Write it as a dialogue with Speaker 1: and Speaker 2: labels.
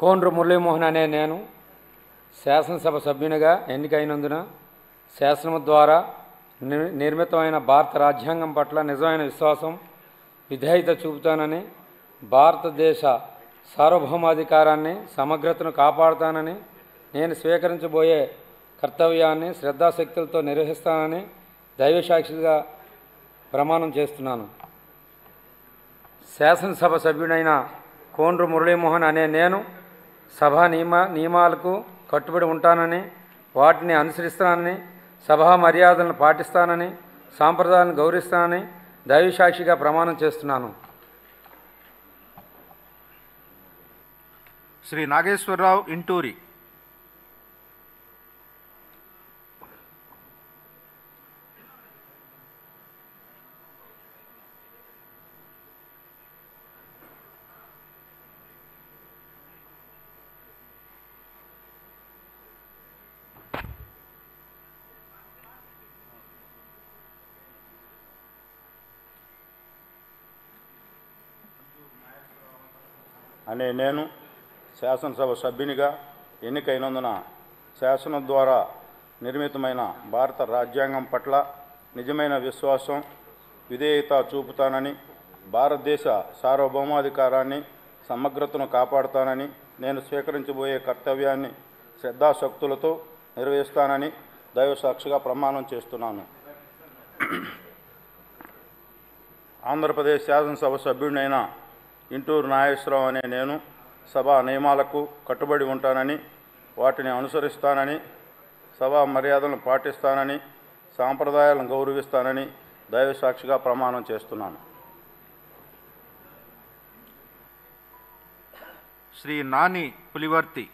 Speaker 1: కోండ్రు మురళీమోహన్ అనే నేను శాసనసభ సభ్యునిగా ఎన్నికైనందున శాసనము ద్వారా నిర్మితమైన భారత రాజ్యాంగం పట్ల నిజమైన విశ్వాసం, విధేయత చూపుతానని, భారతదేశ సార్వభౌమాధికారాన్ని, సమగ్రతను కాపాడుతానని, నేను స్వీకరించబోయే కర్తవ్యాన్ని శ్రద్ధాశక్తులతో నిర్వహిస్తానని దైవసాక్షిగా ప్రమాణం చేస్తున్నాను. శాసనసభ సభ్యుడైన కోండ్రు మురళీమోహన్ అనే నేను సభా నియమాలకు కట్టుబడి ఉంటానని, వాటిని అనుసరిస్తానని, సభా మర్యాదలను పాటిస్తానని, సాంప్రదాయాలను గౌరవిస్తానని దైవసాక్షిగా ప్రమాణం చేస్తున్నాను.
Speaker 2: శ్రీ నాగేశ్వరరావు ఇంటూరి.
Speaker 3: అనే నేను శాసనసభ సభ్యునిగా ఎన్నికైనందున శాసనం ద్వారా నిర్మితమైన భారత రాజ్యాంగం పట్ల నిజమైన విశ్వాసం, విధేయత చూపుతానని, భారతదేశ సార్వభౌమాధికారాన్ని, సమగ్రతను కాపాడుతానని, నేను స్వీకరించబోయే కర్తవ్యాన్ని శ్రద్ధాశక్తులతో నిర్వహిస్తానని దైవసాక్షిగా ప్రమాణం చేస్తున్నాను. ఆంధ్రప్రదేశ్ శాసనసభ సభ్యుడినైన ఇంటూరు నాగేశ్వరరావు అనే నేను సభా నియమాలకు కట్టుబడి ఉంటానని, వాటిని అనుసరిస్తానని, సభా మర్యాదలను పాటిస్తానని, సాంప్రదాయాలను గౌరవిస్తానని దైవసాక్షిగా ప్రమాణం చేస్తున్నాను.
Speaker 2: శ్రీ నాని పులివర్తి.